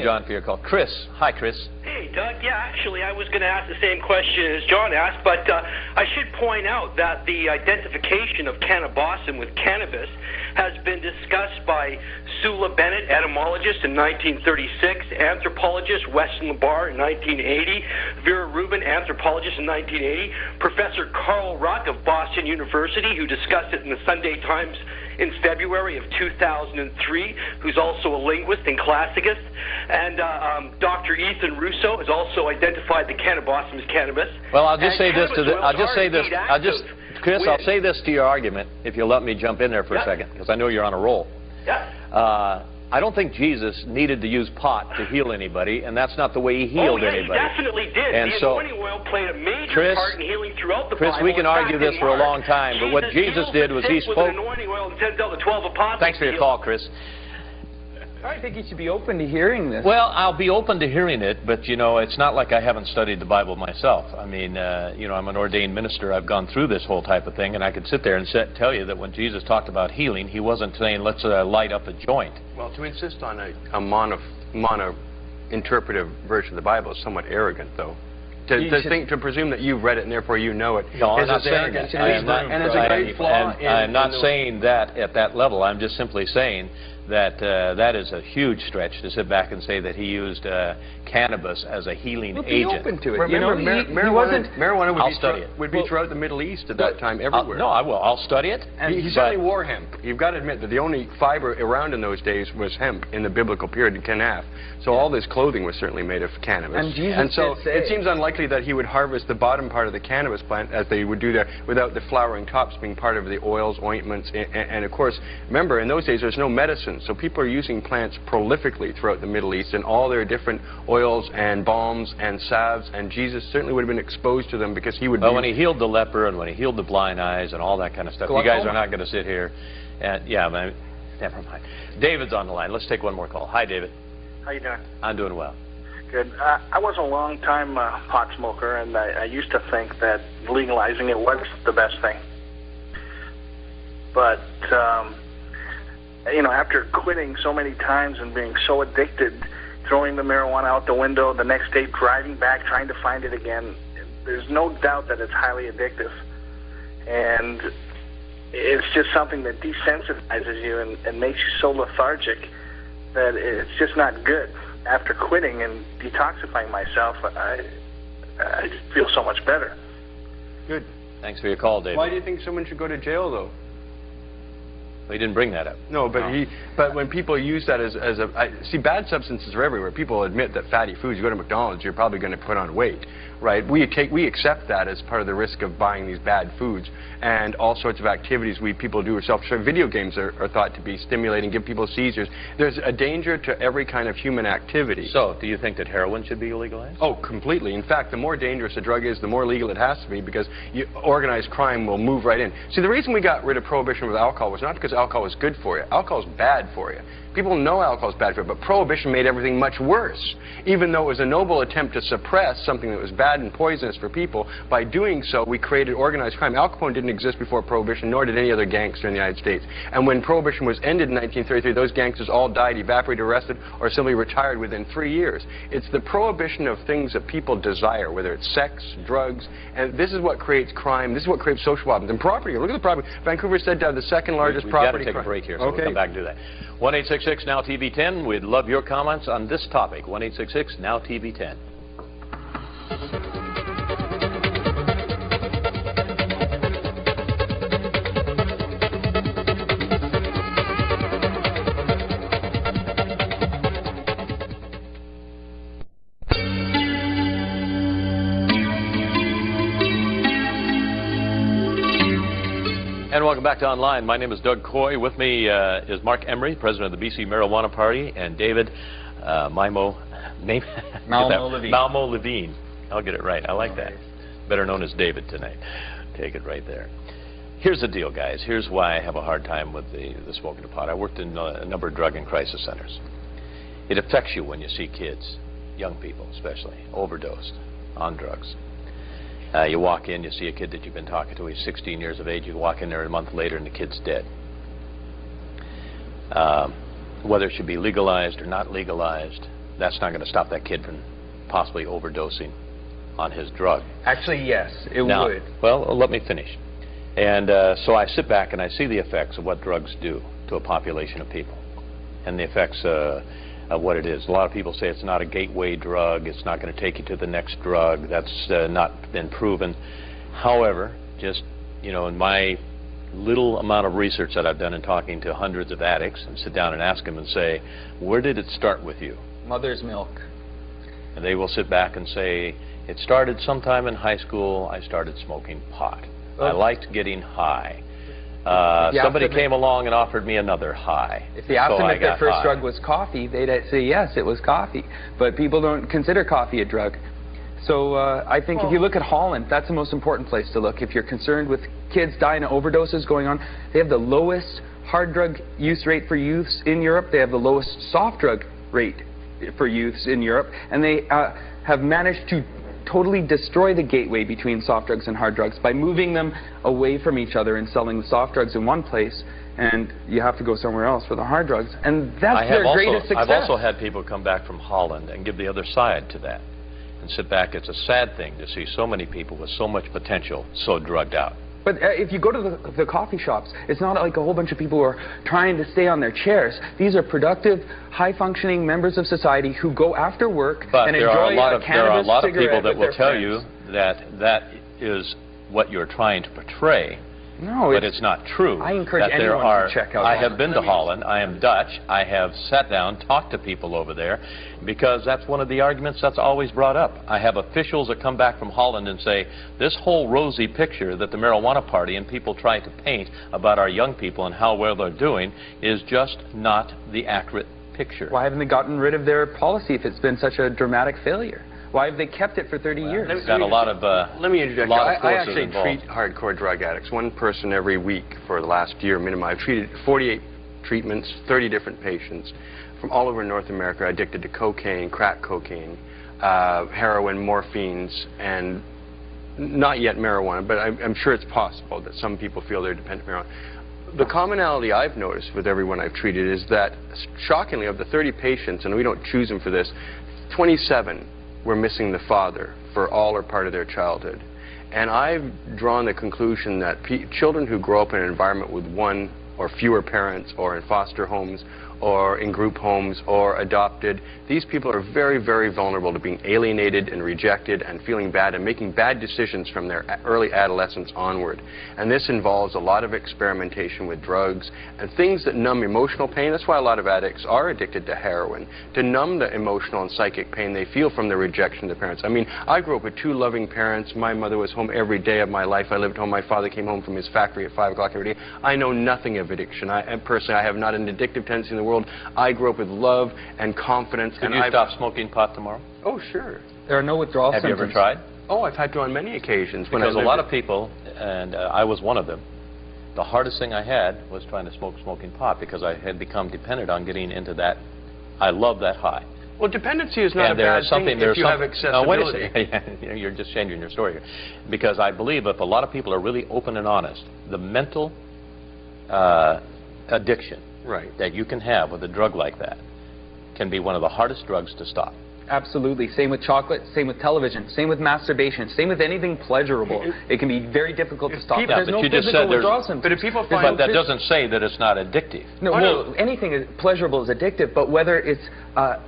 John, for your call. Chris. Hi, Chris. Hey, Doug. Yeah, actually, I was going to ask the same question as John asked, but I should point out that the identification of cannabis with cannabis has been discussed by Sula Bennett, etymologist, in 1936, anthropologist Weston LeBar in 1980, Vera Rubin, anthropologist in 1980, Professor Carl Ruck of Boston University, who discussed it in the Sunday Times in February of 2003, who's also a linguist and classicist, and Dr. Ethan Russo has also identified the cannabis as cannabis. Well, I'll just say this Chris, I'll say this to your argument, if you'll let me jump in there for a second, because I know you're on a roll. Yeah. I don't think Jesus needed to use pot to heal anybody, and that's not the way he healed anybody. He definitely did. And the anointing oil played a major part in healing throughout the Chris, Bible. we can argue this for a long time, but what Jesus did was he spoke. Anointing oil and sent out the 12 apostles. Thanks for your call, Chris. I think you should be open to hearing this. Well, I'll be open to hearing it, but, you know, it's not like I haven't studied the Bible myself. I mean, you know, I'm an ordained minister. I've gone through this whole type of thing, and I could sit there and tell you that when Jesus talked about healing, he wasn't saying, let's light up a joint. Well, to insist on a mono-interpretive version of the Bible is somewhat arrogant, though. To presume that you've read it and therefore you know it is arrogant. And it's a great flaw. I'm not saying that at that level. I'm just simply saying that that is a huge stretch to sit back and say that he used cannabis as a healing agent. Be open to it. Remember, marijuana would be throughout the Middle East at that time, everywhere. No, I will. I'll study it. And he certainly wore hemp. You've got to admit that the only fiber around in those days was hemp in the biblical period in Canaf. So all this clothing was certainly made of cannabis. And so it seems unlikely that he would harvest the bottom part of the cannabis plant as they would do there without the flowering tops being part of the oils, ointments, and of course, remember, in those days there's no medicine. So people are using plants prolifically throughout the Middle East and all their different oils and balms and salves, and Jesus certainly would have been exposed to them because he would. Well, when he healed the leper and when he healed the blind eyes and all that kind of stuff, you guys are not going to sit here and never mind. David's on the line. Let's take one more call. Hi, David. How you doing? I'm doing well. Good. I was a long-time pot smoker, and I used to think that legalizing it was the best thing. But you know, after quitting so many times and being so addicted, throwing the marijuana out the window, the next day driving back, trying to find it again, there's no doubt that it's highly addictive. And it's just something that desensitizes you and makes you so lethargic that it's just not good. After quitting and detoxifying myself, I just feel so much better. Good. Thanks for your call, David. Why do you think someone should go to jail, though? Well, he didn't bring that up. No, but when people use that see, bad substances are everywhere. People admit that fatty foods, you go to McDonald's, you're probably going to put on weight, right? We accept that as part of the risk of buying these bad foods, and all sorts of activities people do yourself. So video games are thought to be stimulating, give people seizures. There's a danger to every kind of human activity. So, do you think that heroin should be legalized? Oh, completely. In fact, the more dangerous a drug is, the more legal it has to be, because organized crime will move right in. See, the reason we got rid of prohibition with alcohol was not because alcohol is good for you. Alcohol is bad for you. People know alcohol is bad for you, but prohibition made everything much worse. Even though it was a noble attempt to suppress something that was bad and poisonous for people, by doing so, we created organized crime. Al Capone didn't exist before prohibition, nor did any other gangster in the United States. And when prohibition was ended in 1933, those gangsters all died, evaporated, arrested, or simply retired within 3 years. It's the prohibition of things that people desire, whether it's sex, drugs, and this is what creates crime. This is what creates social problems. And property, look at the property. Vancouver said to have the second largest property crime. We've got to take a break here, so we'll come back and do that. 1-866-NOW-TB10. We'd love your comments on this topic. 1-866-NOW-TB10. And welcome back to Online. My name is Doug Kooy. With me is Mark Emery, president of the BC Marijuana Party, and David malmo-levine. I'll get it right. I like that. Better known as David tonight. Take it right there. Here's the deal, guys. Here's why I have a hard time with the smoking of pot. I worked in a number of drug and crisis centers. It affects you when you see kids, young people especially, overdosed on drugs. You walk in, you see a kid that you've been talking to, he's 16 years of age, you walk in there a month later and the kid's dead. Whether it should be legalized or not legalized, that's not going to stop that kid from possibly overdosing on his drug. Actually, yes, it Now, would. well, let me finish. And so I sit back and I see the effects of what drugs do to a population of people, and the effects of what it is. A lot of people say it's not a gateway drug, it's not going to take you to the next drug. That's not been proven. However, just, you know, in my little amount of research that I've done in talking to hundreds of addicts, and sit down and ask them and say, where did it start with you? Mother's milk. And they will sit back and say, it started sometime in high school. I started smoking pot. I liked getting high. Somebody came along and offered me another high. If they asked them if their first high. drug was coffee, they'd say yes, it was coffee. But people don't consider coffee a drug. So I think if you look at Holland, that's the most important place to look. If you're concerned with kids dying of overdoses going on, they have the lowest hard drug use rate for youths in Europe. They have the lowest soft drug rate for youths in Europe. And they have managed to totally destroy the gateway between soft drugs and hard drugs by moving them away from each other and selling the soft drugs in one place, and you have to go somewhere else for the hard drugs. And that's their greatest success. I've also had people come back from Holland and give the other side to that and sit back. It's a sad thing to see so many people with so much potential so drugged out. But if you go to the coffee shops, it's not like a whole bunch of people who are trying to stay on their chairs. These are productive, high-functioning members of society who go after work and enjoy a cannabis cigarette. There are a lot of people that will tell friends. you that that is what you're trying to portray. No, but it's not true. I encourage that there anyone are, to check out I Holland. have been to Holland. I am Dutch. I have sat down, talked to people over there, because that's one of the arguments that's always brought up. I have officials that come back from Holland and say, this whole rosy picture that the marijuana party and people try to paint about our young people and how well they're doing is just not the accurate picture. Why haven't they gotten rid of their policy if it's been such a dramatic failure? Why have they kept it for 30 years? They've got a lot of let me interject. I actually involved. treat hardcore drug addicts, one person every week for the last year minimum. I've treated 48 treatments, 30 different patients from all over North America addicted to cocaine, crack cocaine, heroin, morphines, and not yet marijuana, but I'm sure it's possible that some people feel they're dependent on marijuana. The commonality I've noticed with everyone I've treated is that, shockingly, of the 30 patients, and we don't choose them for this, 27 were missing the father for all or part of their childhood. And I've drawn the conclusion that children who grow up in an environment with one or fewer parents, or in foster homes, or in group homes, or adopted, these people are very, very vulnerable to being alienated and rejected and feeling bad and making bad decisions from their early adolescence onward. And this involves a lot of experimentation with drugs and things that numb emotional pain. That's why a lot of addicts are addicted to heroin, to numb the emotional and psychic pain they feel from the rejection of their parents. I mean, I grew up with two loving parents. My mother was home every day of my life. I lived home. My father came home from his factory at 5 o'clock every day. I know nothing of addiction. Personally, I have not an addictive tendency in the world. I grew up with love and confidence. Could you stop smoking pot tomorrow? Oh, sure. There are no withdrawal symptoms. Have you ever tried? Oh, I've had to on many occasions. Because a lot of people, and I was one of them, the hardest thing I had was trying to smoking pot because I had become dependent on getting into that. I love that high. Well, dependency is not a bad thing if you have accessibility. Wait a second. You're just changing your story here. Because I believe if a lot of people are really open and honest, the mental addiction that you can have with a drug like that can be one of the hardest drugs to stop. Absolutely. Same with chocolate, same with television, same with masturbation, same with anything pleasurable. It can be very difficult to stop. Yeah, but you just said there's... But if people find... But that doesn't say that it's not addictive. No, well, anything pleasurable is addictive, but whether it's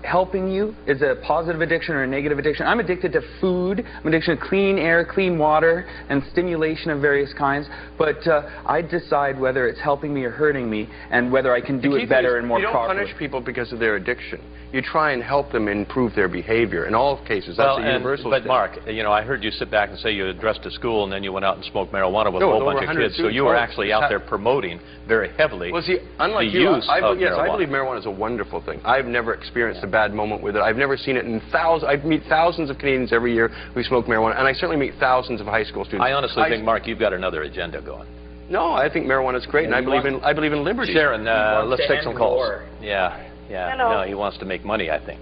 helping you is a positive addiction or a negative addiction. I'm addicted to food. I'm addicted to clean air, clean water, and stimulation of various kinds. But I decide whether it's helping me or hurting me, and whether I can do it better and more properly. You don't punish people because of their addiction. You try and help them improve their behavior. In all cases, that's a universal But Mark, you know, I heard you sit back and say you addressed a school and then you went out and smoked marijuana with a whole bunch of kids. So you were actually out there promoting very heavily the use of marijuana. I believe marijuana is a wonderful thing. I've never experienced a bad moment with it. I've never seen it in thousands. I meet thousands of Canadians every year who smoke marijuana, and I certainly meet thousands of high school students. I honestly think, Mark, you've got another agenda going. No, I think marijuana is great, and I believe in liberty. Sharon, let's take some calls. Yeah. No, he wants to make money, I think.